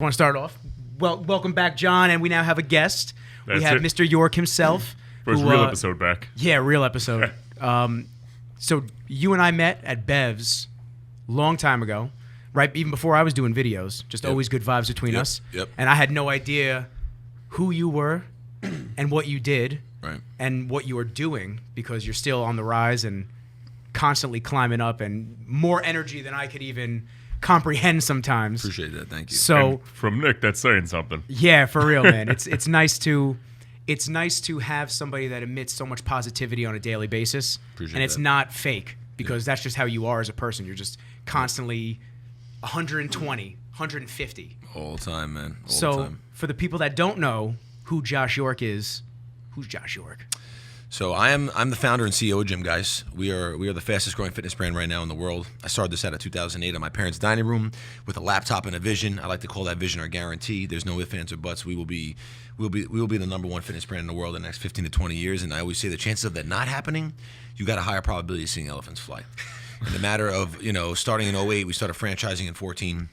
I want to start off. Well, welcome back, John, and we now have a guest. We have Mr. York himself. First real episode back. Yeah, real episode. So you and I met at Bev's long time ago, right? Even before I was doing videos. Just always good vibes between us. Yep. And I had no idea who you were and what you did and what you were doing, because you're still on the rise and constantly climbing up and more energy than I could even comprehend sometimes. Appreciate that, thank you. So And from Nick, that's saying something. yeah, for real, man. It's nice to have somebody that emits so much positivity on a daily basis. Appreciate and it's that. not fake, because that's just how you are as a person. You're just constantly 120, 150. All the time, man. All the So time. for the people that don't know who Josh York is, who's Josh York? So I'm the founder and CEO of GYMGUYZ. We are the fastest growing fitness brand right now in the world. I started this out of 2008 in my parents' dining room with a laptop and a vision. I like to call that vision our guarantee. There's no ifs, ands, or buts. We will be the number one fitness brand in the world in the next 15 to 20 years. And I always say the chances of that not happening, you got a higher probability of seeing elephants fly. In the matter of, starting in 08, we started franchising in 14.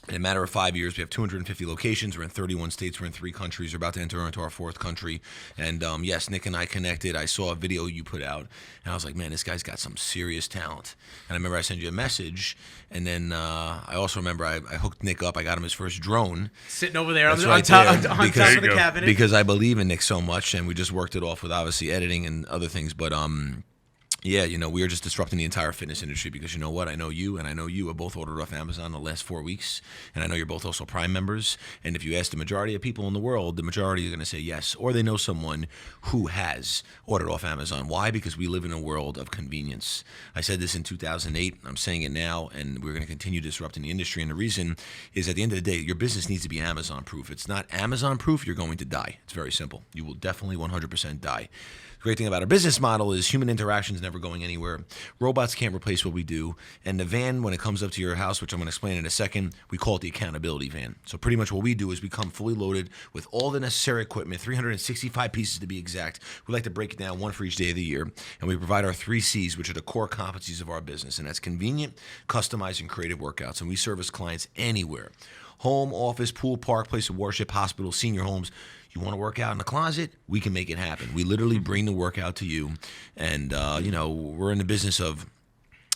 In a matter of 5 years, we have 250 locations. We're in 31 states. We're in 3 countries. We're about to enter into our 4th country. And yes, Nick and I connected. I saw a video you put out, and I was like, man, this guy's got some serious talent. And I remember I sent you a message, and then I also remember I hooked Nick up. I got him his first drone. Sitting over there on That's top right there. of the cabinet. Because I believe in Nick so much, and we just worked it off with obviously editing and other things. But yeah, we are just disrupting the entire fitness industry, because you know what? I know you and I know you have both ordered off Amazon in the last 4 weeks, and I know you're both also Prime members. And if you ask the majority of people in the world, the majority are going to say yes, or they know someone who has ordered off Amazon. Why? Because we live in a world of convenience. I said this in 2008. I'm saying it now, and we're going to continue disrupting the industry. And the reason is, at the end of the day, your business needs to be Amazon-proof. If it's not Amazon-proof, you're going to die. It's very simple. You will definitely 100% die. The great thing about our business model is human interaction is never going anywhere. Robots can't replace what we do. And the van, when it comes up to your house, which I'm going to explain in a second, we call it the accountability van. So pretty much what we do is we come fully loaded with all the necessary equipment, 365 pieces to be exact. We like to break it down, one for each day of the year. And we provide our 3 C's, which are the core competencies of our business. And that's convenient, customized, and creative workouts. And we service clients anywhere. Home, office, pool, park, place of worship, hospital, senior homes. You want to work out in the closet? We can make it happen. We literally bring the workout to you. And, we're in the business of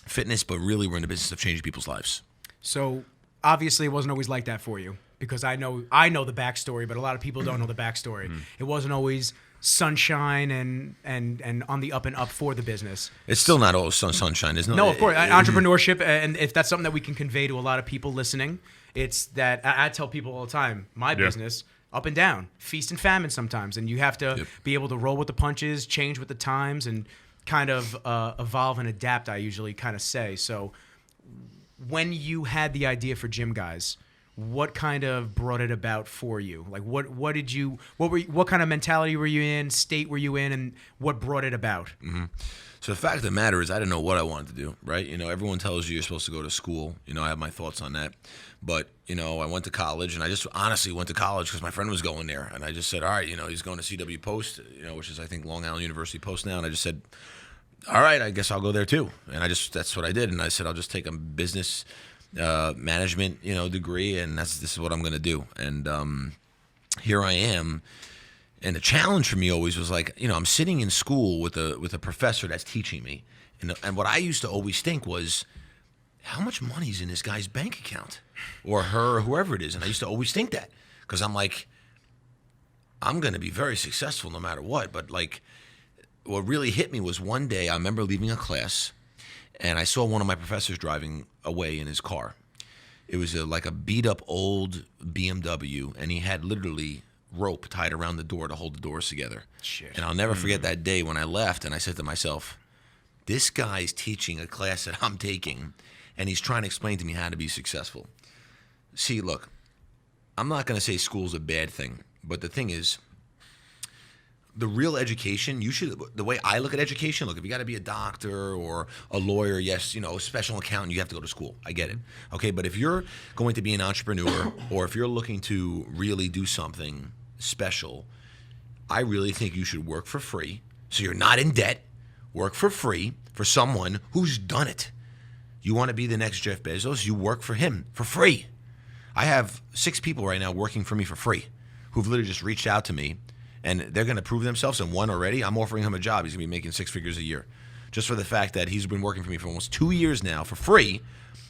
fitness, but really we're in the business of changing people's lives. So obviously it wasn't always like that for you, because I know the backstory, but a lot of people don't know the backstory. It wasn't always sunshine and on the up and up for the business. It's still not all sunshine. There's No, of course. Entrepreneurship, and if that's something that we can convey to a lot of people listening, it's that I tell people all the time, my business, up and down, feast and famine sometimes, and you have to be able to roll with the punches, change with the times, and kind of evolve and adapt, I usually kind of say. So when you had the idea for GYMGUYZ, what kind of brought it about for you? Like what kind of mentality were you in, state were you in, and what brought it about? Mm-hmm. So the fact of the matter is, I didn't know what I wanted to do, right? Everyone tells you you're supposed to go to school. I have my thoughts on that. But, I went to college, and I just honestly went to college because my friend was going there. And I just said, all right, he's going to CW Post, which is, I think, Long Island University Post now. And I just said, all right, I guess I'll go there too. And that's what I did. And I said, I'll just take a business management, degree, and this is what I'm going to do. And here I am. And the challenge for me always was like, I'm sitting in school with a professor that's teaching me. And what I used to always think was, how much money's in this guy's bank account? Or her, or whoever it is. And I used to always think that. Because I'm like, I'm going to be very successful no matter what. But like, what really hit me was one day, I remember leaving a class, and I saw one of my professors driving away in his car. It was like a beat-up old BMW, and he had literally rope tied around the door to hold the doors together. Shit. And I'll never forget that day when I left, and I said to myself, this guy's teaching a class that I'm taking, and he's trying to explain to me how to be successful. See, look, I'm not going to say school's a bad thing, but the thing is, the real education, the way I look at education, look, if you got to be a doctor or a lawyer, yes, a special accountant, you have to go to school. I get it. Okay, but if you're going to be an entrepreneur or if you're looking to really do something special, I really think you should work for free. So you're not in debt. Work for free for someone who's done it. You want to be the next Jeff Bezos, you work for him for free. I have 6 people right now working for me for free who've literally just reached out to me, and they're going to prove themselves, and one already, I'm offering him a job. He's going to be making 6 figures a year just for the fact that he's been working for me for almost 2 years now for free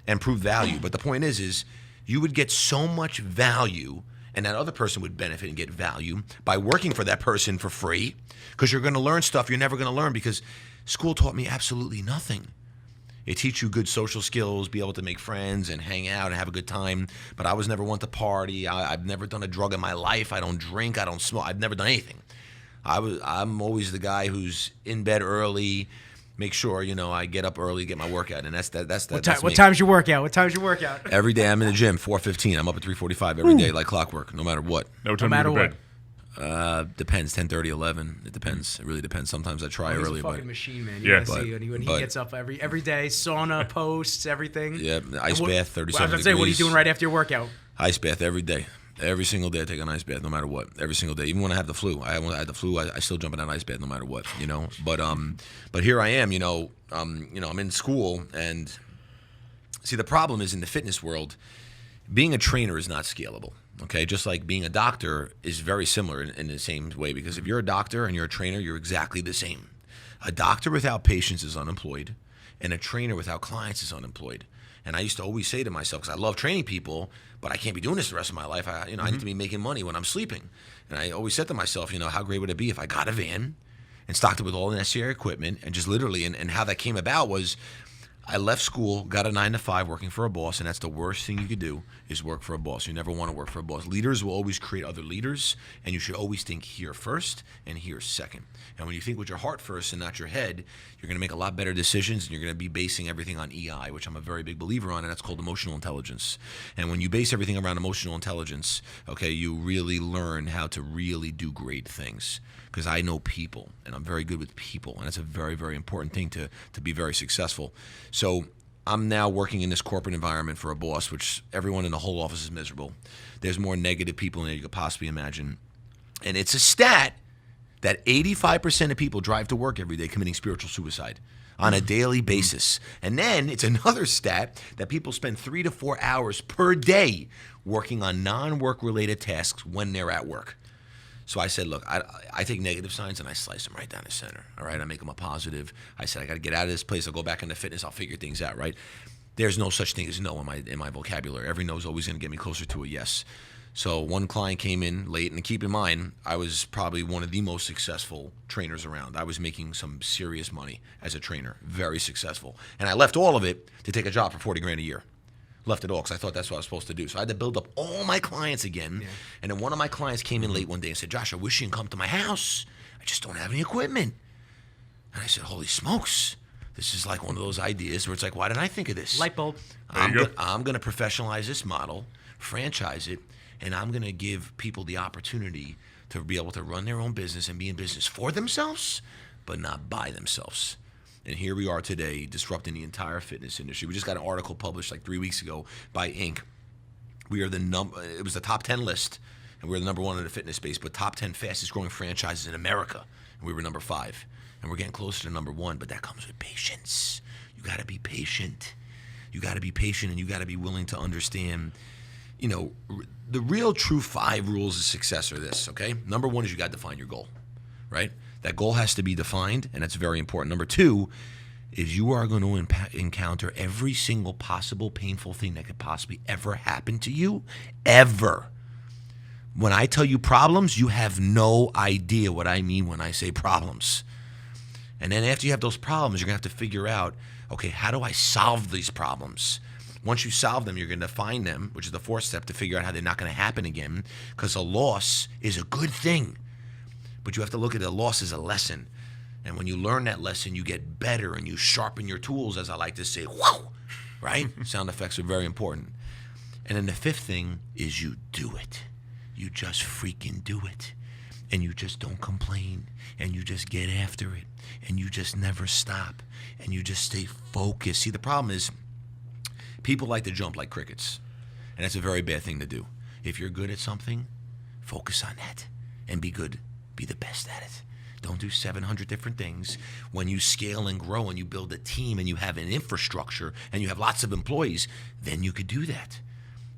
and proved value. But the point is you would get so much value, and that other person would benefit and get value by working for that person for free, because you're going to learn stuff you're never going to learn, because school taught me absolutely nothing. It teaches you good social skills, be able to make friends and hang out and have a good time. But I was never one to party. I've never done a drug in my life. I don't drink. I don't smoke. I've never done anything. I'm always the guy who's in bed early, make sure, I get up early, get my workout, and that's What time's your workout? Every day I'm in the gym, 4:15. I'm up at 3:45 every day, like clockwork, no matter what. No time matter to go to bed. Depends, 10:30, 11. It depends. It really depends. Sometimes I try early, He's a fucking but machine, man. Yeah. You gotta see when he gets up every day, sauna, posts, everything. yeah, ice bath, 37 I was gonna degrees. say, what are you doing right after your workout? Ice bath every day. Every single day I take an ice bath, no matter what. Every single day. Even when I have the flu. I had the flu, I still jump in an ice bath no matter what, But here I am, I'm in school, and see, the problem is in the fitness world, being a trainer is not scalable. Okay, just like being a doctor is very similar in the same way, because if you're a doctor and you're a trainer, you're exactly the same. A doctor without patients is unemployed, and a trainer without clients is unemployed. And I used to always say to myself, because I love training people, but I can't be doing this the rest of my life. I need to be making money when I'm sleeping. And I always said to myself, how great would it be if I got a van and stocked it with all the necessary equipment, and just literally, and how that came about was, I left school, got a 9-to-5 working for a boss, and that's the worst thing you could do, is work for a boss. You never want to work for a boss. Leaders will always create other leaders, and you should always think here first and here second. And when you think with your heart first and not your head, you're going to make a lot better decisions, and you're going to be basing everything on EI, which I'm a very big believer on, and that's called emotional intelligence. And when you base everything around emotional intelligence, okay, you really learn how to really do great things. Because I know people, and I'm very good with people, and it's a very, very important thing to be very successful. So I'm now working in this corporate environment for a boss, which everyone in the whole office is miserable. There's more negative people in there you could possibly imagine. And it's a stat that 85% of people drive to work every day committing spiritual suicide on a daily basis. And then it's another stat that people spend 3 to 4 hours per day working on non-work related tasks when they're at work. So I said, look, I take negative signs and I slice them right down the center, all right? I make them a positive. I said, I got to get out of this place. I'll go back into fitness. I'll figure things out, right? There's no such thing as no in my vocabulary. Every no is always going to get me closer to a yes. So one client came in late, and keep in mind, I was probably one of the most successful trainers around. I was making some serious money as a trainer, very successful. And I left all of it to take a job for $40,000 a year. Left it all because I thought that's what I was supposed to do. So I had to build up all my clients again. Yeah. And then one of my clients came in late one day and said, Josh, I wish you can come to my house. I just don't have any equipment. And I said, holy smokes. This is like one of those ideas where it's like, why didn't I think of this? Light bulb. I'm going to professionalize this model, franchise it, and I'm going to give people the opportunity to be able to run their own business and be in business for themselves, but not by themselves. And here we are today, disrupting the entire fitness industry. We just got an article published like 3 weeks ago by Inc. We are it was the top 10 list, and we're the number 1 in the fitness space, but top 10 fastest growing franchises in America. And we were number 5. And we're getting closer to number 1, but that comes with patience. You got to be patient. You got to be patient, and you got to be willing to understand, the real true 5 rules of success are this, okay? Number 1 is you got to define your goal, right? That goal has to be defined, and that's very important. Number 2 is you are going to encounter every single possible painful thing that could possibly ever happen to you, ever. When I tell you problems, you have no idea what I mean when I say problems. And then after you have those problems, you're going to have to figure out, okay, how do I solve these problems? Once you solve them, you're going to define them, which is the 4th step, to figure out how they're not going to happen again, because a loss is a good thing. But you have to look at a loss as a lesson. And when you learn that lesson, you get better and you sharpen your tools, as I like to say, whoa, right? Sound effects are very important. And then the 5th thing is you do it. You just freaking do it. And you just don't complain. And you just get after it. And you just never stop. And you just stay focused. See, the problem is people like to jump like crickets. And that's a very bad thing to do. If you're good at something, focus on that and be good. Be the best at it. Don't do 700 different things. When you scale and grow and you build a team and you have an infrastructure and you have lots of employees, then you could do that.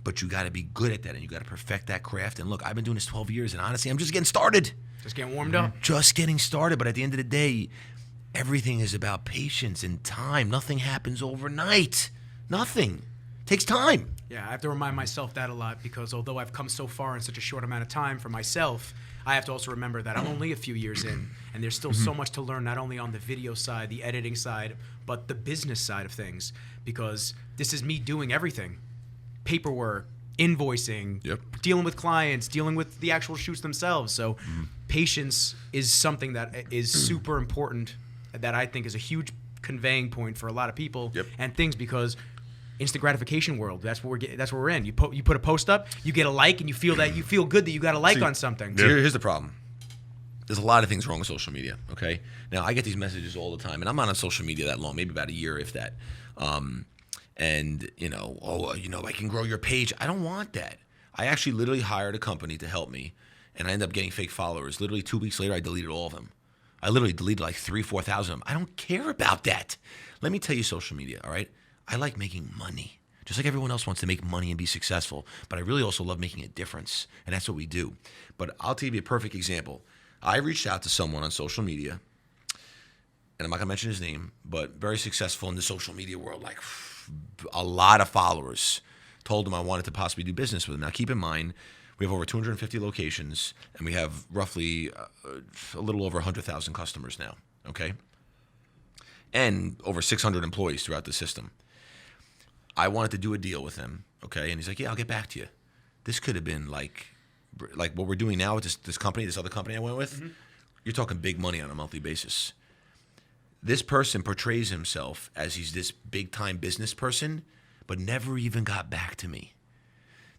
but you got to be good at that, and you got to perfect that craft. And look, I've been doing this 12 years, and honestly, I'm just getting started. Just getting warmed up. Just getting started. But at the end of the day, everything is about patience and time. Nothing happens overnight. Nothing. It takes time. Yeah, I have to remind myself that a lot, because although I've come so far in such a short amount of time for myself, I have to also remember that I'm only a few years in, and there's still so much to learn, not only on the video side, the editing side, but the business side of things, because this is me doing everything. Paperwork, invoicing, dealing with clients, dealing with the actual shoots themselves. So patience is something that is super important, that I think is a huge conveying point for a lot of people and things, because instant gratification world, that's what we're in. You put a post up, you get a like, and you feel good that you got a like on something. So here's the problem. There's a lot of things wrong with social media, okay? Now, I get these messages all the time, and I'm not on social media that long, maybe about a year, if that. And, I can grow your page. I don't want that. I actually literally hired a company to help me, and I ended up getting fake followers. Literally 2 weeks later, I deleted all of them. I literally deleted like 3,000-4,000 of them. I don't care about that. Let me tell you social media, all right? I like making money, just like everyone else wants to make money and be successful. But I really also love making a difference, and that's what we do. But I'll give you a perfect example. I reached out to someone on social media, and I'm not going to mention his name, but very successful in the social media world, like a lot of followers. Told him I wanted to possibly do business with him. Now, keep in mind, we have over 250 locations, and we have roughly a little over 100,000 customers now, okay? And over 600 employees throughout the system. I wanted to do a deal with him, okay? And he's like, yeah, I'll get back to you. This could have been like what we're doing now with this company, this other company I went with. You're talking big money on a monthly basis. This person portrays himself as he's this big-time business person, but never even got back to me.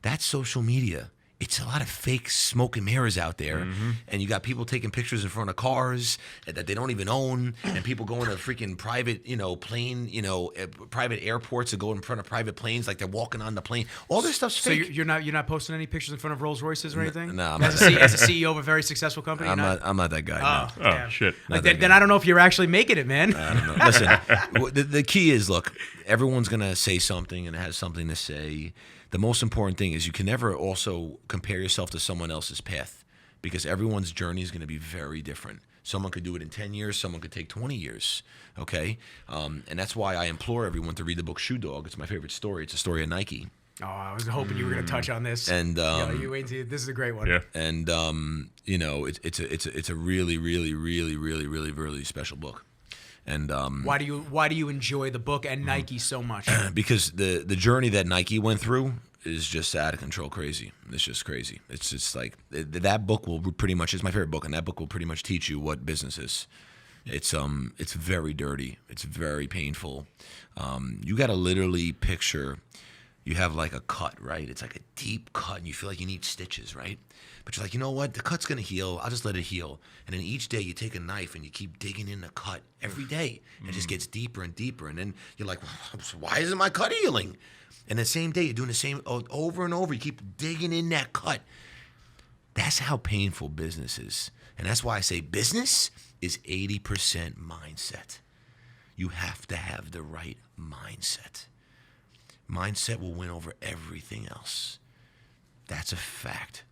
That's social media. It's a lot of fake smoke and mirrors out there, and you got people taking pictures in front of cars that they don't even own, and people going to freaking private, plane, private airports to go in front of private planes like they're walking on the plane. All this stuff's fake. So you're not posting any pictures in front of Rolls Royces or anything? No, as a CEO of a very successful company, I'm not that guy. Oh, damn. Shit. Like then I don't know if you're actually making it, man. I don't know. Listen, the key is, look, everyone's gonna say something and has something to say. The most important thing is you can never also compare yourself to someone else's path, because everyone's journey is going to be very different. Someone could do it in 10 years. Someone could take 20 years, okay? And that's why I implore everyone to read the book Shoe Dog. It's my favorite story. It's a story of Nike. Oh, I was hoping you were going to touch on this. And you wait until this is a great one. Yeah. And it's a really, really, really, really, really, really special book. And why do you enjoy the book and Nike so much? Because the journey that Nike went through is just out of control crazy. It's just crazy. It's just like that book will pretty much, it's my favorite book, and that book will pretty much teach you what business is. It's very dirty. It's very painful. You got to literally picture, you have like a cut, right? It's like a deep cut, and you feel like you need stitches, right? But you're like, you know what? The cut's going to heal. I'll just let it heal. And then each day you take a knife and you keep digging in the cut every day. And it just gets deeper and deeper. And then you're like, why isn't my cut healing? And the same day you're doing the same over and over. You keep digging in that cut. That's how painful business is. And that's why I say business is 80% mindset. You have to have the right mindset. Mindset will win over everything else. That's a fact.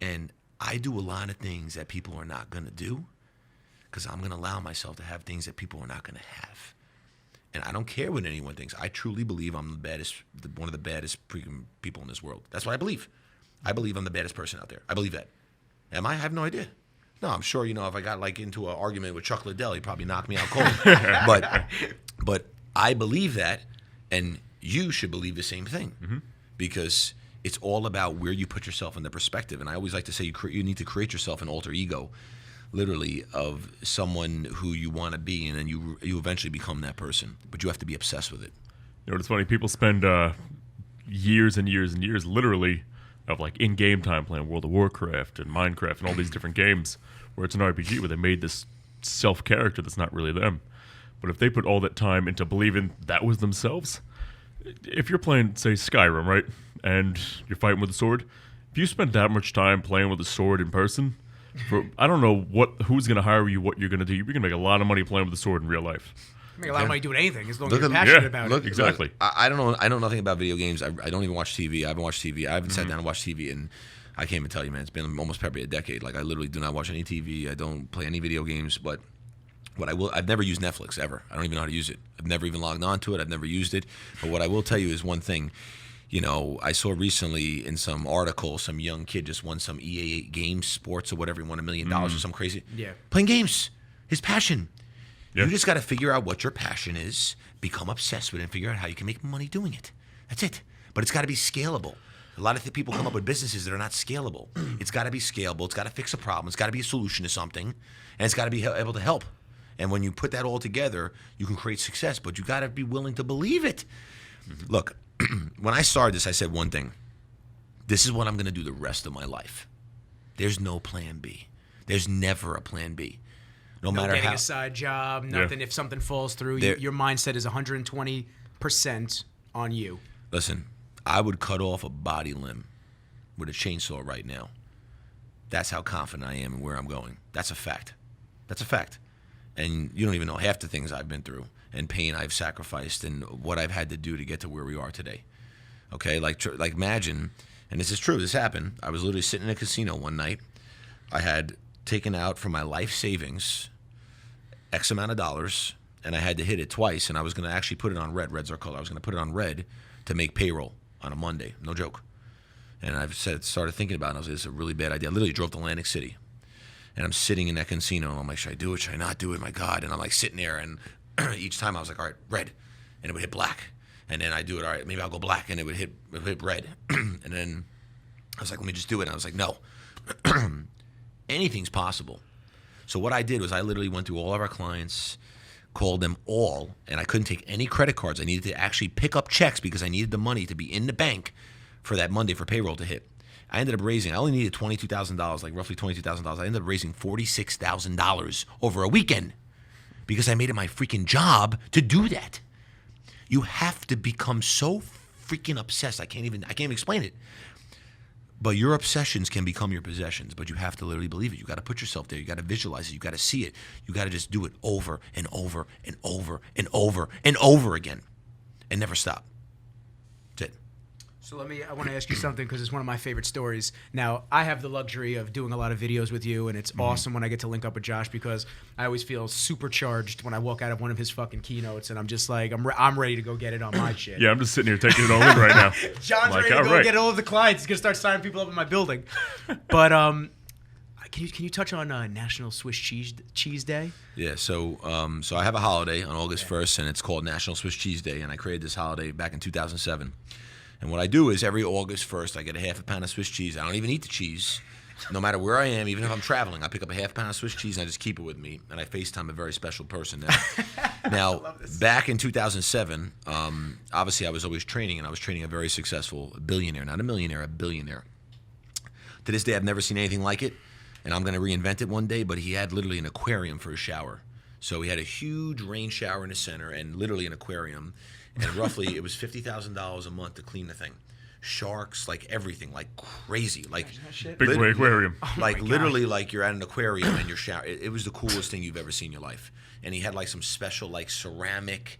And I do a lot of things that people are not going to do, because I'm going to allow myself to have things that people are not going to have. And I don't care what anyone thinks. I truly believe I'm one of the baddest people in this world. That's what I believe. I believe I'm the baddest person out there. I believe that. Am I? I have no idea. No, I'm sure, if I got like into an argument with Chuck Liddell, he'd probably knock me out cold. But I believe that, and you should believe the same thing, because it's all about where you put yourself in the perspective. And I always like to say you need to create yourself an alter ego, literally, of someone who you want to be, and then you eventually become that person. But you have to be obsessed with it. It's funny. People spend years and years and years, literally, of like in-game time playing World of Warcraft and Minecraft and all these different games where it's an RPG where they made this self-character that's not really them. But if they put all that time into believing that was themselves, if you're playing, say, Skyrim, right, and you're fighting with a sword, if you spend that much time playing with a sword in person, I don't know who's going to hire you, what you're going to do. You're going to make a lot of money playing with a sword in real life. Make a lot of money doing anything as long as Look you're at- passionate yeah, about look, it. exactly. I don't know. I know nothing about video games. I don't even watch TV. I haven't watched TV. I haven't sat down and watched TV, and I can't even tell you, man. It's been almost probably a decade. Like I literally do not watch any TV. I don't play any video games. But what I will, I've never used Netflix ever. I don't even know how to use it. I've never even logged on to it. I've never used it. But what I will tell you is one thing. You know, I saw recently in some article, some young kid just won some EA Games Sports or whatever. He won $1 million or some crazy. Yeah. Playing games. His passion. Yeah. You just got to figure out what your passion is, become obsessed with it, and figure out how you can make money doing it. That's it. But it's got to be scalable. A lot of people come up with businesses that are not scalable. It's got to be scalable. It's got to fix a problem. It's got to be a solution to something, and it's got to be able to help. And when you put that all together, you can create success. But you got to be willing to believe it. Look, when I started this, I said one thing. This is what I'm going to do the rest of my life. There's no plan B. There's never a plan B. No matter getting how. a side job, nothing. If something falls through, your mindset is 120% on you. Listen, I would cut off a body limb with a chainsaw right now. That's how confident I am in where I'm going. That's a fact. That's a fact. And you don't even know half the things I've been through and pain I've sacrificed and what I've had to do to get to where we are today. Okay, like imagine, and this is true, this happened. I was literally sitting in a casino one night. I had taken out from my life savings X amount of dollars, and I had to hit it twice, and I was going to actually put it on red. Red's our color. I was going to put it on red to make payroll on a Monday. No joke. And I started thinking about it, and I was like, this is a really bad idea. I literally drove to Atlantic City, and I'm sitting in that casino, and I'm like, should I do it? Should I not do it? My God. And I'm like sitting there, and each time I was like, all right, red, and it would hit black. And then I do it, all right, maybe I'll go black, and it would hit red. And then I was like, let me just do it. And I was like, no. Anything's possible. So what I did was I literally went through all of our clients, called them all, and I couldn't take any credit cards. I needed to actually pick up checks because I needed the money to be in the bank for that Monday for payroll to hit. I ended up raising, I only needed $22,000, like roughly $22,000. I ended up raising $46,000 over a weekend because I made it my freaking job to do that. You have to become so freaking obsessed. I can't even explain it. But your obsessions can become your possessions, but you have to literally believe it. You got to put yourself there. You got to visualize it. You got to see it. You got to just do it over and over and over and over and over again and never stop. That's it. So I want to ask you something because it's one of my favorite stories. Now, I have the luxury of doing a lot of videos with you, and it's awesome when I get to link up with Josh because I always feel supercharged when I walk out of one of his fucking keynotes, and I'm just like, I'm ready to go get it on my shit. Yeah, I'm just sitting here taking it all in right now. John's like, ready to go right. get all of the clients. He's going to start signing people up in my building. But can you touch on National Swiss Cheese Day? Yeah, so I have a holiday on August 1st, and it's called National Swiss Cheese Day, and I created this holiday back in 2007. And what I do is every August 1st, I get a half a pound of Swiss cheese. I don't even eat the cheese. No matter where I am, even if I'm traveling, I pick up a half pound of Swiss cheese and I just keep it with me. And I FaceTime a very special person now. Now, back in 2007, obviously I was always training, and I was training a very successful billionaire. Not a millionaire, a billionaire. To this day, I've never seen anything like it, and I'm going to reinvent it one day, but he had literally an aquarium for his shower. So he had a huge rain shower in the center and literally an aquarium. And roughly, it was $50,000 a month to clean the thing. Sharks, like everything, like crazy, like Big boy aquarium. like literally, like you're at an aquarium and you're shower. It was the coolest thing you've ever seen in your life. And he had like some special, like ceramic,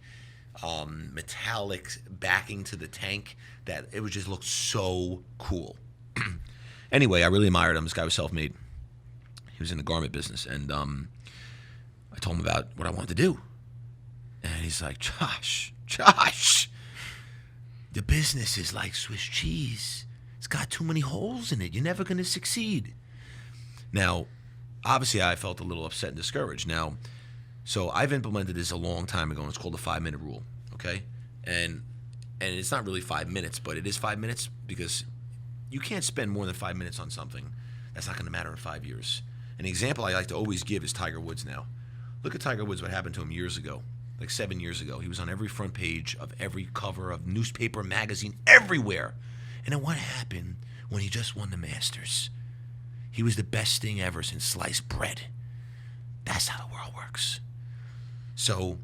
metallic backing to the tank that it would just look so cool. Anyway, I really admired him. This guy was self-made. He was in the garment business, and I told him about what I wanted to do, and he's like, Josh, the business is like Swiss cheese. It's got too many holes in it. You're never going to succeed. Now, obviously, I felt a little upset and discouraged. Now, so I've implemented this a long time ago, and it's called the 5-minute rule, okay? And it's not really 5 minutes, but it is 5 minutes because you can't spend more than 5 minutes on something that's not going to matter in 5 years. An example I like to always give is Tiger Woods now. Look at Tiger Woods, what happened to him years ago. Like 7 years ago, he was on every front page of every cover of newspaper, magazine, everywhere. And then what happened when he just won the Masters? He was the best thing ever since sliced bread. That's how the world works. So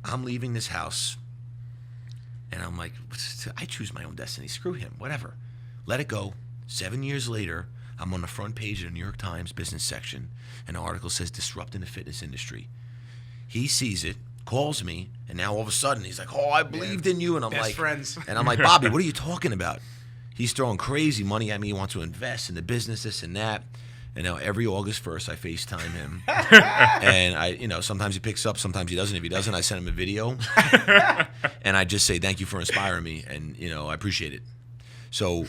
I'm leaving this house, and I'm like, I choose my own destiny. Screw him, whatever. Let it go. 7 years later, I'm on the front page of the New York Times business section. An article says disrupting the fitness industry. He sees it, calls me, and now all of a sudden he's like, "Oh, I believed in you," and I'm Best like, friends. and I'm like, "Bobby, what are you talking about?" He's throwing crazy money at me. He wants to invest in the business, this and that. And now every August 1st, I FaceTime him, and sometimes he picks up, sometimes he doesn't. If he doesn't, I send him a video, and I just say thank you for inspiring me, and I appreciate it. So,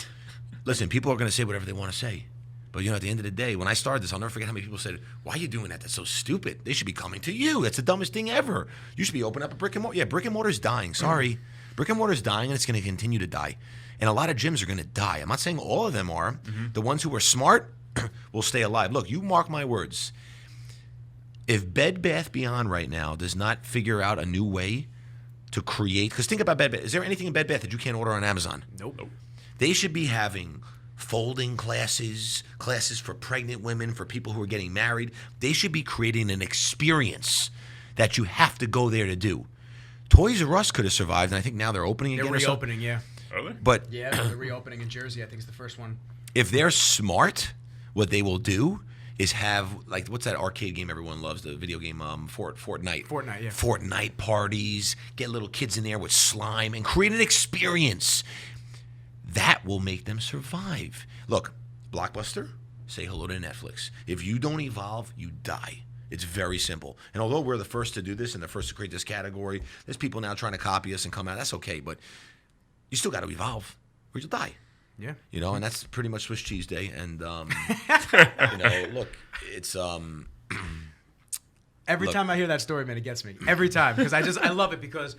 listen, people are going to say whatever they want to say. But, at the end of the day, when I started this, I'll never forget how many people said, "Why are you doing that? That's so stupid. They should be coming to you. That's the dumbest thing ever. You should be opening up a brick and mortar." Yeah, brick and mortar's dying. Sorry. Brick and mortar's dying, and it's going to continue to die. And a lot of gyms are going to die. I'm not saying all of them are. The ones who are smart will stay alive. Look, you mark my words. If Bed Bath Beyond right now does not figure out a new way to create, because think about Bed Bath. Is there anything in Bed Bath that you can't order on Amazon? Nope. They should be having folding classes for pregnant women, for people who are getting married. They should be creating an experience that you have to go there to do. Toys R Us could have survived, and I think now they're opening again. They're reopening, yeah. Are they? But Yeah, they're reopening in Jersey. I think it's the first one. if they're smart, what they will do is have, like, what's that arcade game everyone loves, the video game, Fortnite. Fortnite, yeah. Fortnite parties, get little kids in there with slime, and create an experience. That will make them survive. Look, Blockbuster, say hello to Netflix. If you don't evolve, you die. It's very simple. And although we're the first to do this and the first to create this category, there's people now trying to copy us and come out. That's okay, but you still got to evolve or you'll die. Yeah. And that's pretty much Swiss cheese day. And, look, it's... Every time I hear that story, man, it gets me. Every time. Because I love it because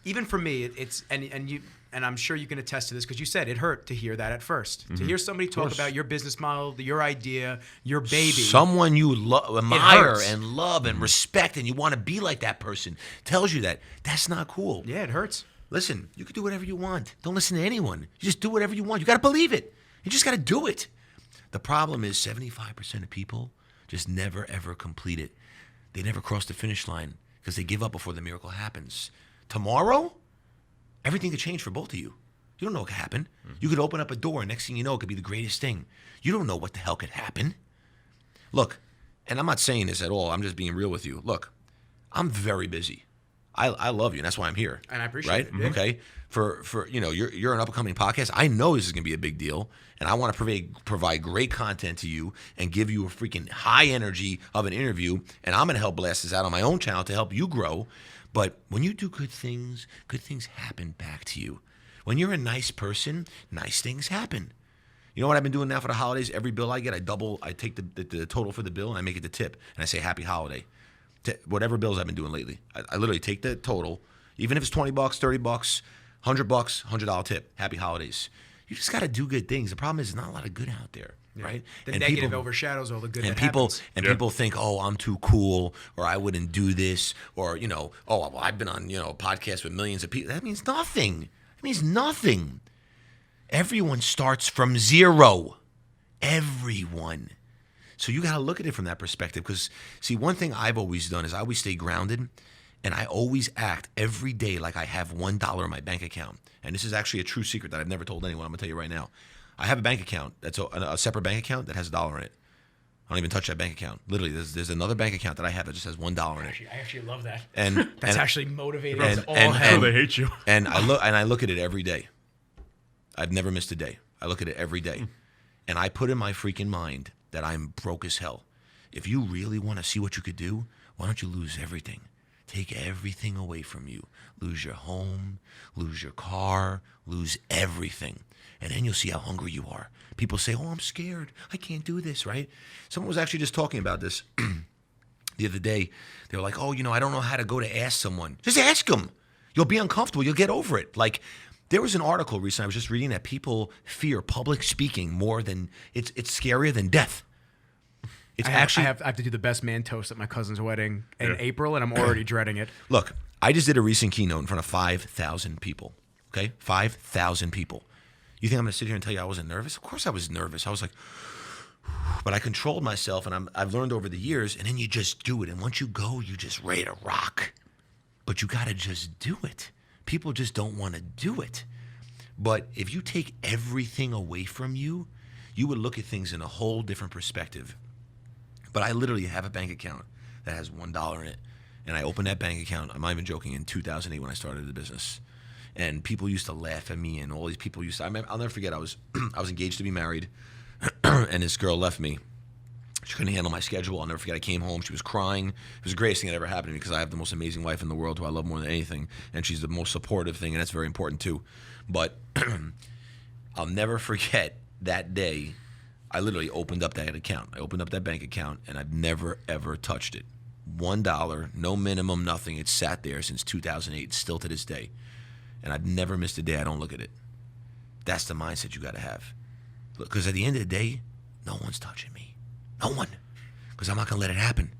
even for me, it's and I'm sure you can attest to this because you said it hurt to hear that at first. To hear somebody talk about your business model, your idea, your baby. Someone you admire hurts. and love and respect and you want to be like that person tells you that. That's not cool. Yeah, it hurts. Listen, you can do whatever you want. Don't listen to anyone. You just do whatever you want. You got to believe it. You just got to do it. The problem is 75% of people just never, ever complete it. They never cross the finish line because they give up before the miracle happens. Tomorrow, everything could change for both of you. You don't know what could happen. You could open up a door, and next thing you know, it could be the greatest thing. You don't know what the hell could happen. Look, and I'm not saying this at all. I'm just being real with you. Look, I'm very busy. I love you, and that's why I'm here. And I appreciate right? it. Yeah. Okay. For you're an up-and-coming podcast. I know this is going to be a big deal, and I want to provide great content to you and give you a freaking high energy of an interview, and I'm going to help blast this out on my own channel to help you grow. But when you do good things happen back to you. When you're a nice person, nice things happen. You know what I've been doing now for the holidays? Every bill I get, I take the total for the bill and I make it the tip, and I say happy holiday. Whatever bills I've been doing lately. I literally take the total, even if it's $20, $30, $100, $100 tip. Happy holidays. You just got to do good things. The problem is there's not a lot of good out there, right? The and negative people, overshadows all the good and that people happens. and people think, oh, I'm too cool, or I wouldn't do this, or oh, well, I've been on a podcast with millions of people. That means nothing. It means nothing. Everyone starts from zero. Everyone. So you got to look at it from that perspective because, see, one thing I've always done is I always stay grounded, and I always act every day like I have $1 in my bank account. And this is actually a true secret that I've never told anyone. I'm going to tell you right now. I have a bank account that's a separate bank account that has $1 in it. I don't even touch that bank account. Literally, there's another bank account that I have that just has $1 in it. I actually love that. And That's actually motivating. and- It's all and- hell. They hate you. And I look at it every day. I've never missed a day. I look at it every day. And I put in my freaking mind that I'm broke as hell. If you really want to see what you could do, why don't you lose everything? Take everything away from you. Lose your home, lose your car, lose everything. And then you'll see how hungry you are. People say, oh, I'm scared. I can't do this, right? Someone was actually just talking about this the other day. They were like, oh, I don't know how to go to ask someone. Just ask them. You'll be uncomfortable. You'll get over it. Like, there was an article recently I was just reading that people fear public speaking more than it's scarier than death. It's I have to do the best man toast at my cousin's wedding in April, and I'm already dreading it. Look, I just did a recent keynote in front of 5,000 people. Okay, 5,000 people. You think I'm going to sit here and tell you I wasn't nervous? Of course I was nervous. I was like, but I controlled myself, and I've learned over the years. And then you just do it, and once you go, you just ready to rock. But you got to just do it. People just don't want to do it. But if you take everything away from you, you would look at things in a whole different perspective. But I literally have a bank account that has $1 in it. And I opened that bank account, I'm not even joking, in 2008 when I started the business. And people used to laugh at me, and all these people used to, I'll never forget, I was engaged to be married, and this girl left me. She couldn't handle my schedule. I'll never forget, I came home, she was crying. It was the greatest thing that ever happened to me because I have the most amazing wife in the world who I love more than anything, and she's the most supportive thing, and that's very important too. But I'll never forget that day, I literally opened up that account. I opened up that bank account, and I've never, ever touched it. $1, no minimum, nothing. It's sat there since 2008, still to this day. And I've never missed a day I don't look at it. That's the mindset you got to have. Because at the end of the day, no one's touching me. No one. Because I'm not going to let it happen.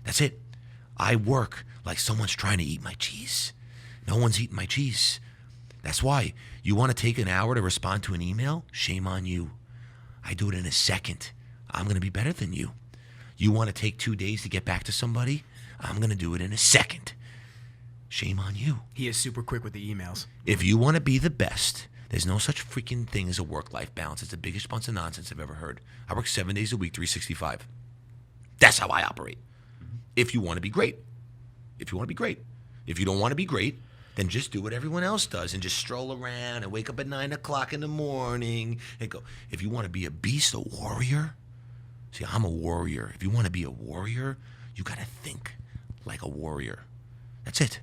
That's it. I work like someone's trying to eat my cheese. No one's eating my cheese. That's why. You want to take an hour to respond to an email? Shame on you. I do it in a second. I'm going to be better than you. You want to take 2 days to get back to somebody? I'm going to do it in a second. Shame on you. He is super quick with the emails. If you want to be the best, there's no such freaking thing as a work-life balance. It's the biggest bunch of nonsense I've ever heard. I work 7 days a week, 365. That's how I operate. If you want to be great. If you want to be great. If you don't want to be great, then just do what everyone else does and just stroll around and wake up at 9 o'clock in the morning and go. If you want to be a beast, a warrior, see, I'm a warrior. If you want to be a warrior, you got to think like a warrior. That's it.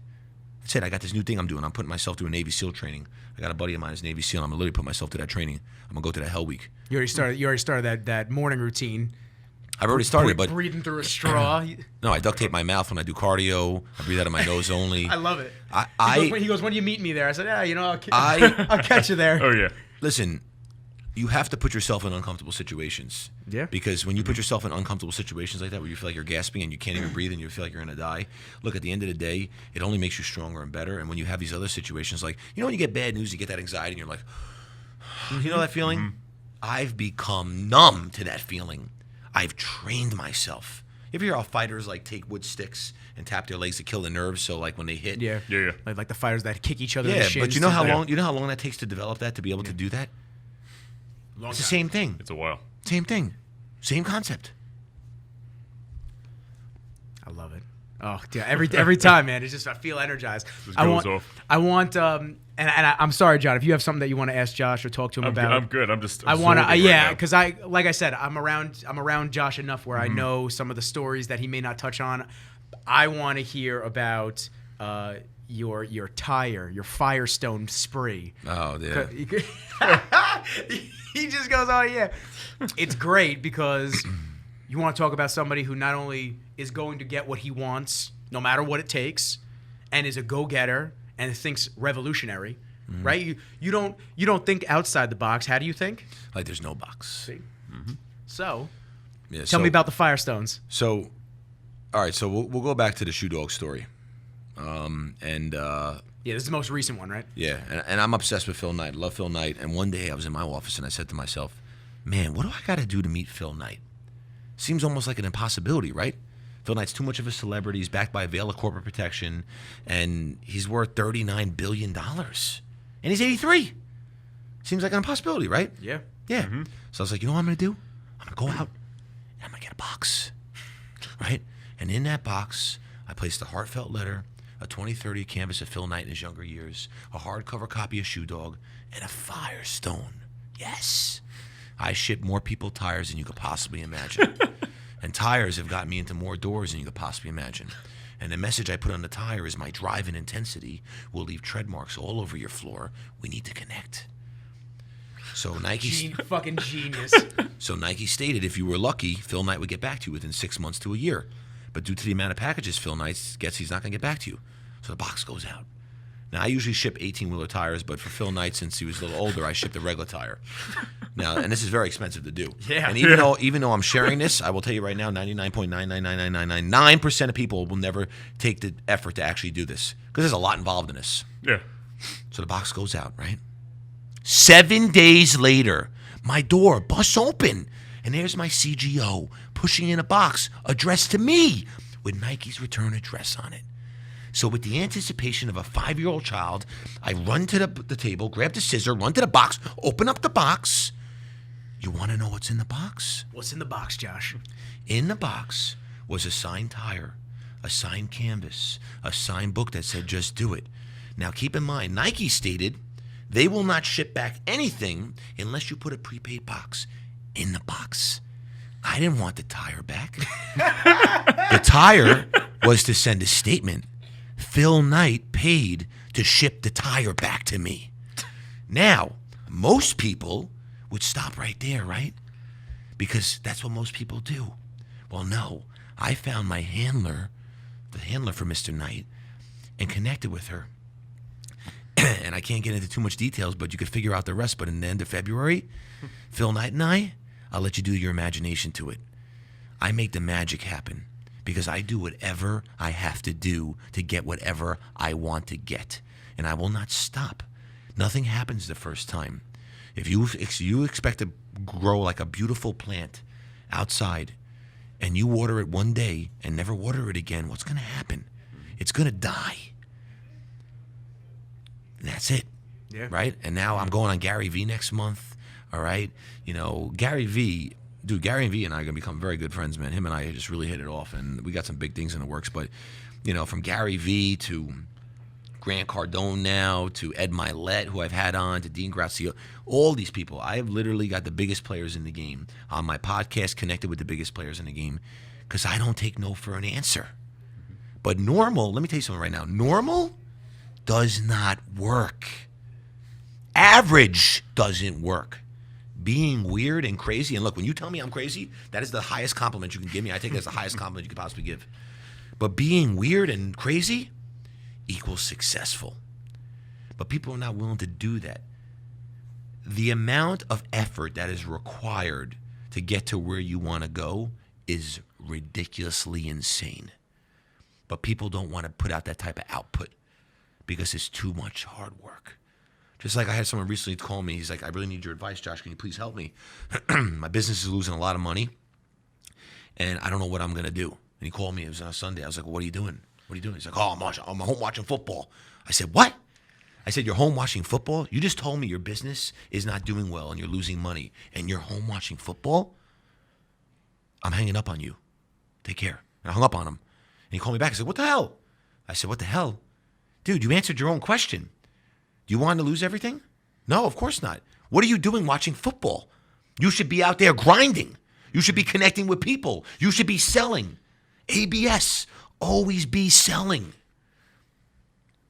That's it. I got this new thing I'm doing. I'm putting myself through a Navy SEAL training. I got a buddy of mine who's Navy SEAL. I'm going to literally put myself through that training. I'm going to go to the Hell Week. You already started that morning routine. I've already started, but breathing through a straw. No, I duct tape my mouth when I do cardio. I breathe out of my nose only. I love it. He goes, when do you meet me there? I said, yeah, I'll catch you there. Oh, yeah. Listen, you have to put yourself in uncomfortable situations. Yeah. Because when you put yourself in uncomfortable situations like that where you feel like you're gasping and you can't even breathe and you feel like you're going to die, look, at the end of the day, it only makes you stronger and better. And when you have these other situations, like, when you get bad news, you get that anxiety and you're like, you know that feeling? Mm-hmm. I've become numb to that feeling. I've trained myself. You ever hear how fighters like take wood sticks and tap their legs to kill the nerves? So like when they hit, yeah. Like the fighters that kick each other. in the shins. But you know how long? You know how long that takes to develop that, to be able to do that. It's the same thing. It's a while. Same thing. Same concept. I love it. Oh, yeah, every time, man. It's just, I feel energized. I want, and I'm sorry, John, if you have something that you want to ask Josh or talk to him about. I'm good. I'm because like I said, I'm around Josh enough where I know some of the stories that he may not touch on. I want to hear about your Firestone spree. Oh, yeah. He just goes, oh, yeah. It's great because you want to talk about somebody who not only is going to get what he wants, no matter what it takes, and is a go-getter and thinks revolutionary, right? You don't think outside the box. How do you think? Like there's no box. See? So, tell me about the Firestones. So, all right. So we'll go back to the shoe dog story, yeah, this is the most recent one, right? Yeah, and I'm obsessed with Phil Knight. Love Phil Knight. And one day I was in my office and I said to myself, man, what do I got to do to meet Phil Knight? Seems almost like an impossibility, right? Phil Knight's too much of a celebrity. He's backed by a veil of corporate protection, and he's worth $39 billion. And he's 83. Seems like an impossibility, right? Yeah. Yeah. Mm-hmm. So I was like, you know what I'm going to do? I'm going to go out and I'm going to get a box, right? And in that box, I placed a heartfelt letter, a 2030 canvas of Phil Knight in his younger years, a hardcover copy of Shoe Dog, and a Firestone. Yes. I ship more people tires than you could possibly imagine. And tires have gotten me into more doors than you could possibly imagine. And the message I put on the tire is my drive and intensity will leave tread marks all over your floor. We need to connect. So Nike... fucking genius. So Nike stated if you were lucky, Phil Knight would get back to you within 6 months to a year. But due to the amount of packages Phil Knight gets, he's not going to get back to you. So the box goes out. Now, I usually ship 18-wheeler tires, but for Phil Knight, since he was a little older, I shipped a regular tire. Now, and this is very expensive to do. Yeah. And even though I'm sharing this, I will tell you right now, 99.9999999% of people will never take the effort to actually do this because there's a lot involved in this. Yeah. So the box goes out, right? 7 days later, my door busts open, and there's my CGO pushing in a box addressed to me with Nike's return address on it. So with the anticipation of a 5-year-old child, I run to the table, grab the scissor, run to the box, open up the box. You want to know what's in the box? What's in the box, Josh? In the box was a signed tire, a signed canvas, a signed book that said just do it. Now keep in mind, Nike stated they will not ship back anything unless you put a prepaid box in the box. I didn't want the tire back. The tire was to send a statement. Phil Knight paid to ship the tire back to me. Now, most people would stop right there, right? Because that's what most people do. Well, no. I found my handler, the handler for Mr. Knight, and connected with her. And I can't get into too much details, but you could figure out the rest. But in the end of February, Phil Knight and I'll let you do your imagination to it. I make the magic happen because I do whatever I have to do to get whatever I want to get. And I will not stop. Nothing happens the first time. If you expect to grow like a beautiful plant outside and you water it one day and never water it again, what's going to happen? It's going to die. And that's it. Yeah. Right? And now I'm going on Gary V next month. All right? You know, Gary V and I are going to become very good friends, man. Him and I just really hit it off, and we got some big things in the works. But, you know, from Gary V to Grant Cardone now to Ed Milet, who I've had on, to Dean Grazio, all these people. I have literally got the biggest players in the game on my podcast, connected with the biggest players in the game, because I don't take no for an answer. But normal, let me tell you something right now. Normal does not work. Average doesn't work. Being weird and crazy, and look, when you tell me I'm crazy, that is the highest compliment you can give me. I think that's the highest compliment you could possibly give. But being weird and crazy equals successful. But people are not willing to do that. The amount of effort that is required to get to where you want to go is ridiculously insane. But people don't want to put out that type of output because it's too much hard work. Just like I had someone recently call me. He's like, I really need your advice, Josh. Can you please help me? My business is losing a lot of money, and I don't know what I'm going to do. And he called me. It was on a Sunday. I was like, well, what are you doing? What are you doing? He's like, I'm home watching football. I said, what? I said, you're home watching football? You just told me your business is not doing well and you're losing money, and you're home watching football? I'm hanging up on you. Take care. And I hung up on him. And he called me back. I said, what the hell? I said, what the hell? Dude, you answered your own question. Do you want to lose everything? No, of course not. What are you doing watching football? You should be out there grinding. You should be connecting with people. You should be selling. ABS, always be selling.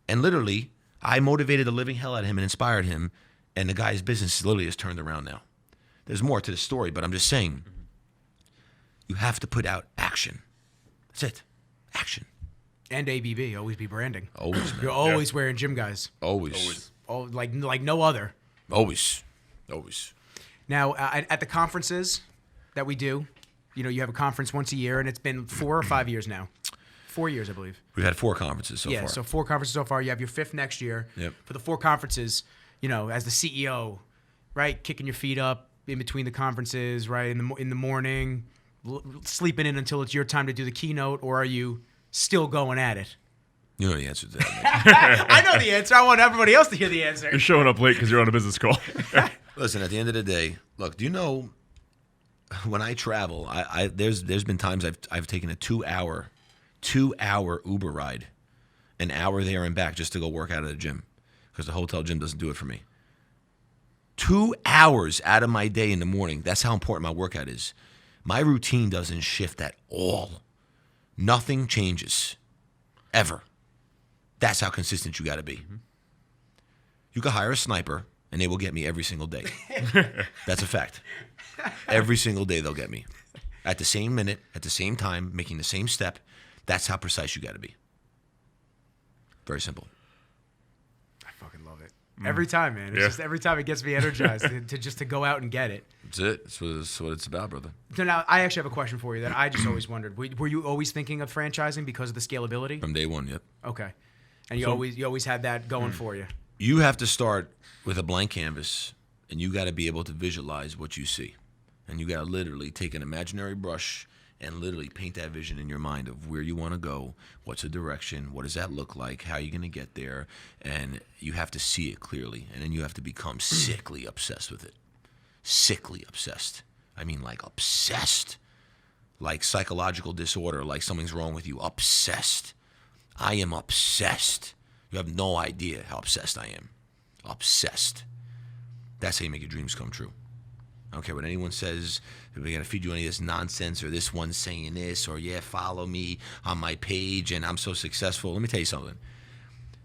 And literally, I motivated the living hell out of him and inspired him, and the guy's business literally has turned around now. There's more to the story, but I'm just saying, you have to put out action. That's it. Action. And ABB, always be branding. Always, man. You're always wearing GYMGUYZ. Always. Oh, like no other. Always. Now, at the conferences that we do, you know, you have a conference once a year, and it's been 4 or 5 years now. 4 years, I believe. We've had 4 conferences so far. Yeah, so 4 conferences so far. You have your 5th next year. Yep. For the 4 conferences, you know, as the CEO, right, kicking your feet up in between the conferences, right, in the morning, sleeping in until it's your time to do the keynote, or are you still going at it? You know the answer to that. I know the answer. I want everybody else to hear the answer. You're showing up late because you're on a business call. Listen, at the end of the day, look, do you know when I travel, there's been times I've taken a 2-hour Uber ride, an hour there and back just to go work out at the gym because the hotel gym doesn't do it for me. 2 hours out of my day in the morning. That's how important my workout is. My routine doesn't shift at all. Nothing changes. Ever. That's how consistent you got to be. Mm-hmm. You can hire a sniper, and they will get me every single day. That's a fact. Every single day they'll get me. At the same minute, at the same time, making the same step. That's how precise you got to be. Very simple. I fucking love it. Every time, man. It's just every time it gets me energized to go out and get it. That's it. That's what it's about, brother. So now, I actually have a question for you that I just always wondered. Were you always thinking of franchising because of the scalability? From day one, yep. Okay. And you always had that going for you. You have to start with a blank canvas, and you got to be able to visualize what you see. And you got to literally take an imaginary brush and literally paint that vision in your mind of where you want to go, what's the direction, what does that look like, how are you going to get there, and you have to see it clearly, and then you have to become sickly obsessed with it. Sickly obsessed. I mean, like obsessed. like psychological disorder, like something's wrong with you. Obsessed. I am obsessed. You have no idea how obsessed I am. Obsessed. That's how you make your dreams come true. I don't care what anyone says. We're going to feed you any of this nonsense, or this one's saying this, or yeah, follow me on my page and I'm so successful. Let me tell you something.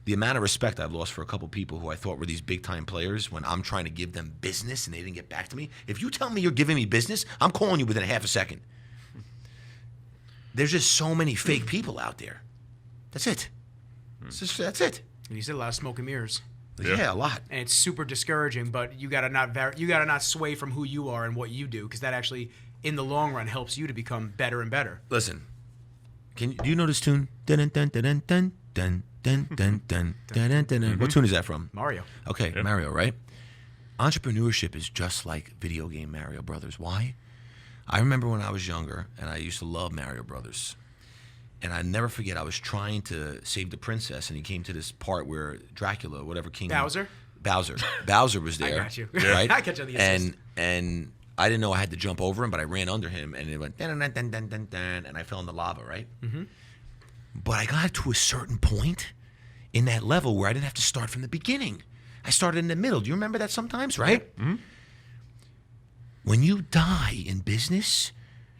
The amount of respect I've lost for a couple people who I thought were these big time players when I'm trying to give them business and they didn't get back to me. If you tell me you're giving me business, I'm calling you within a half a second. There's just so many fake people out there. That's it. That's it. And you said a lot of smoke and mirrors. Yeah, a lot. And it's super discouraging, but you gotta not sway from who you are and what you do, because that actually, in the long run, helps you to become better and better. Listen, do you know this tune? Dun dun dun dun dun dun dun dun dun dun dun dun. What tune is that from? Mario. Okay, yep. Mario, right? Entrepreneurship is just like video game Mario Brothers. Why? I remember when I was younger, and I used to love Mario Brothers. And I never forget, I was trying to save the princess, and he came to this part where Dracula, whatever king. Bowser was there. I got you. Right? I catch on the assist. And I didn't know I had to jump over him, but I ran under him, and it went dun dun dun dun dun dun, and I fell in the lava, right? Mm-hmm. But I got to a certain point in that level where I didn't have to start from the beginning. I started in the middle. Do you remember that sometimes, right? Mm-hmm. When you die in business,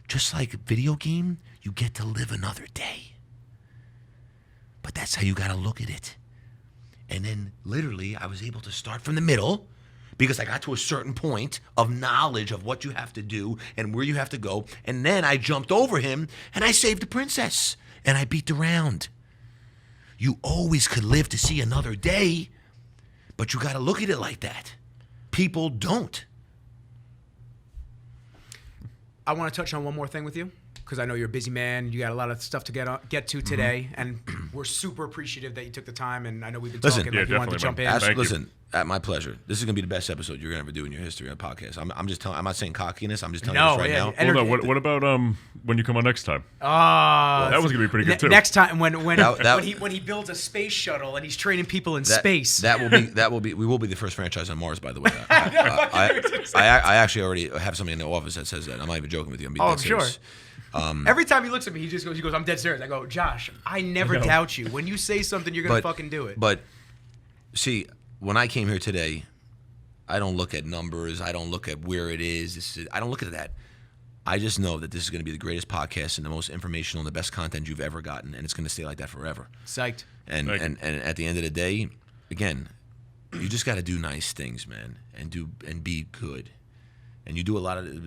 just like a video game, you get to live another day. But that's how you got to look at it. And then literally I was able to start from the middle because I got to a certain point of knowledge of what you have to do and where you have to go. And then I jumped over him and I saved the princess and I beat the round. You always could live to see another day, but you got to look at it like that. People don't. I want to touch on one more thing with you, because I know you're a busy man. You got a lot of stuff to get to today, and we're super appreciative that you took the time. And I know we've been talking like you wanted to jump in. Listen, at my pleasure. This is gonna be the best episode you're gonna ever do in your history on a podcast. I'm just telling. I'm not saying cockiness. I'm just telling you this right now. Well, no, what about what you come on next time? Well, that was gonna be pretty good too. Next time when he builds a space shuttle and he's training people in space. We will be the first franchise on Mars, by the way. I actually already have somebody in the office that says that. I'm not even joking with you. I'm being dead serious. Sure. Every time he looks at me, he goes, I'm dead serious. I go, Josh, I never doubt you. When you say something, you're gonna fucking do it. But see, when I came here today, I don't look at numbers. I don't look at where it is. I don't look at that. I just know that this is going to be the greatest podcast and the most informational and the best content you've ever gotten, and it's going to stay like that forever. Psyched. And at the end of the day, again, you just got to do nice things, man, and be good. And you do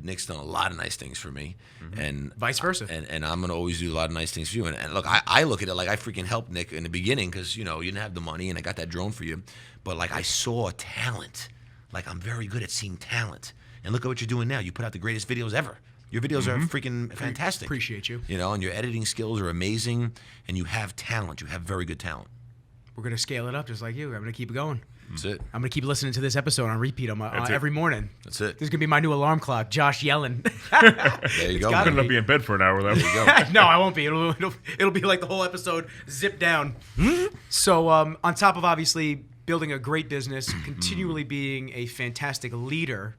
Nick's done a lot of nice things for me, and vice versa. And I'm gonna always do a lot of nice things for you. And look, I look at it like I freaking helped Nick in the beginning because you didn't have the money, and I got that drone for you. But like I saw talent, like I'm very good at seeing talent. And look at what you're doing now. You put out the greatest videos ever. Your videos are freaking fantastic. Appreciate you. And your editing skills are amazing, and you have talent. You have very good talent. We're gonna scale it up just like you. I'm gonna keep it going. That's it. I'm gonna keep listening to this episode on repeat every morning. That's it. This is gonna be my new alarm clock. Josh yelling. There you go. I'm gonna be in bed for an hour. There you go. No, I won't be. It'll be like the whole episode zipped down. So on top of obviously building a great business, continually being a fantastic leader,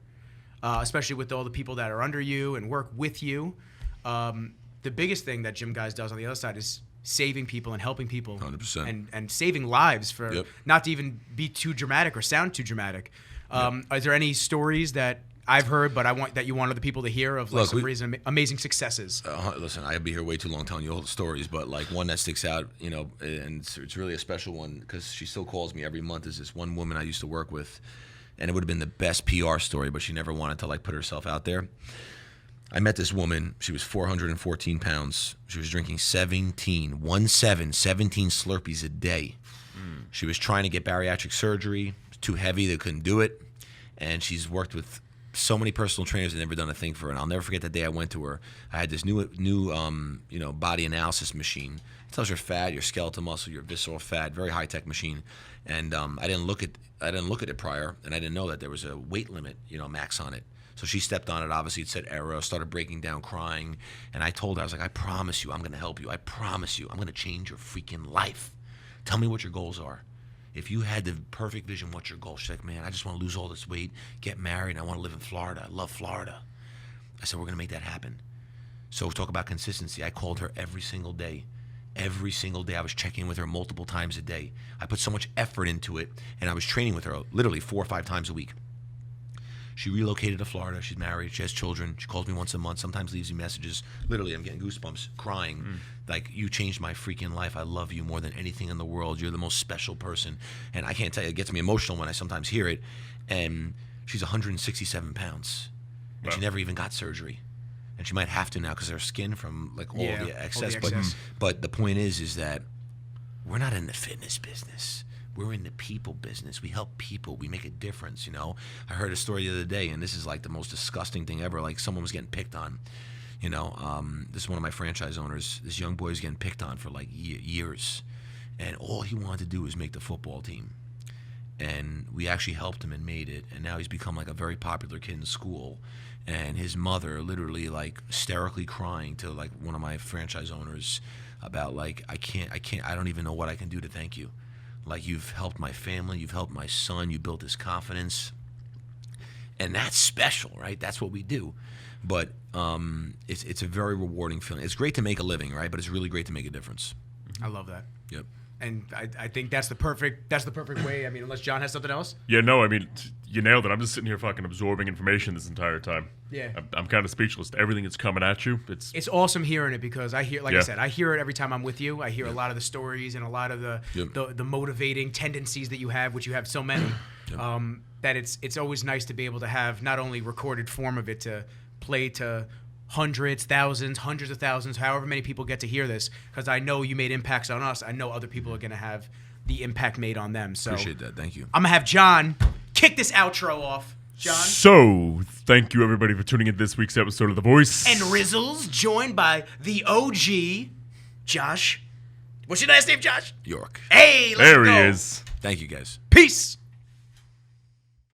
especially with all the people that are under you and work with you, the biggest thing that GYMGUYZ does on the other side is saving people and helping people 100%. and saving lives for not to even be too dramatic or sound too dramatic. Is there any stories that I've heard, but I want that you want other people to hear of some amazing successes? Listen, I'd be here way too long telling you all the stories, but like one that sticks out, and it's really a special one because she still calls me every month. Is this one woman I used to work with, and it would have been the best PR story, but she never wanted to like put herself out there. I met this woman. She was 414 pounds. She was drinking 17 Slurpees a day. She was trying to get bariatric surgery. It was too heavy. They couldn't do it. And she's worked with so many personal trainers and never done a thing for her. And I'll never forget the day I went to her. I had this new body analysis machine. It tells your fat, your skeletal muscle, your visceral fat, very high-tech machine. And I didn't look at it prior, and I didn't know that there was a weight limit, max on it. So she stepped on it. Obviously, it said error, started breaking down, crying. And I told her, I was like, I promise you, I'm going to help you. I promise you, I'm going to change your freaking life. Tell me what your goals are. If you had the perfect vision, what's your goal? She's like, man, I just want to lose all this weight, get married, and I want to live in Florida. I love Florida. I said, we're going to make that happen. So talk about consistency. I called her every single day. Every single day I was checking with her multiple times a day. I put so much effort into it, and I was training with her literally 4 or 5 times a week. She relocated to Florida. She's married. She has children. She calls me once a month, sometimes leaves me messages. Literally, I'm getting goosebumps, crying. Like, you changed my freaking life. I love you more than anything in the world. You're the most special person. And I can't tell you, it gets me emotional when I sometimes hear it. And she's 167 pounds. And she never even got surgery. And she might have to now because her skin from like all the excess. But the point is that we're not in the fitness business. We're in the people business. We help people. We make a difference, you know. I heard a story the other day, and this is like the most disgusting thing ever. Like, someone was getting picked on, you know. This is one of my franchise owners. This young boy was getting picked on for like years. And all he wanted to do was make the football team. And we actually helped him and made it. And now he's become like a very popular kid in school. And his mother literally like hysterically crying to like one of my franchise owners about like, I don't even know what I can do to thank you. Like, you've helped my family, you've helped my son, you built his confidence. And that's special, right? That's what we do. But it's a very rewarding feeling. It's great to make a living, right? But it's really great to make a difference. I love that. Yep. And I think that's the perfect way. I mean, unless John has something else. Yeah, no, I mean, you nailed it. I'm just sitting here fucking absorbing information this entire time. Yeah. I'm kind of speechless. Everything that's coming at you, it's awesome hearing it because I hear, like I said, I hear it every time I'm with you. I hear a lot of the stories and a lot of the motivating tendencies that you have, which you have so many. That it's always nice to be able to have not only recorded form of it to play to hundreds, thousands, hundreds of thousands, however many people get to hear this, because I know you made impacts on us. I know other people are going to have the impact made on them. So appreciate that. Thank you. I'm going to have John kick this outro off. John? So, thank you everybody for tuning in this week's episode of The Voice. And Rizzles, joined by the OG, Josh. What's your last name, Josh? York. Hey, let's go. There he is. Thank you, guys. Peace.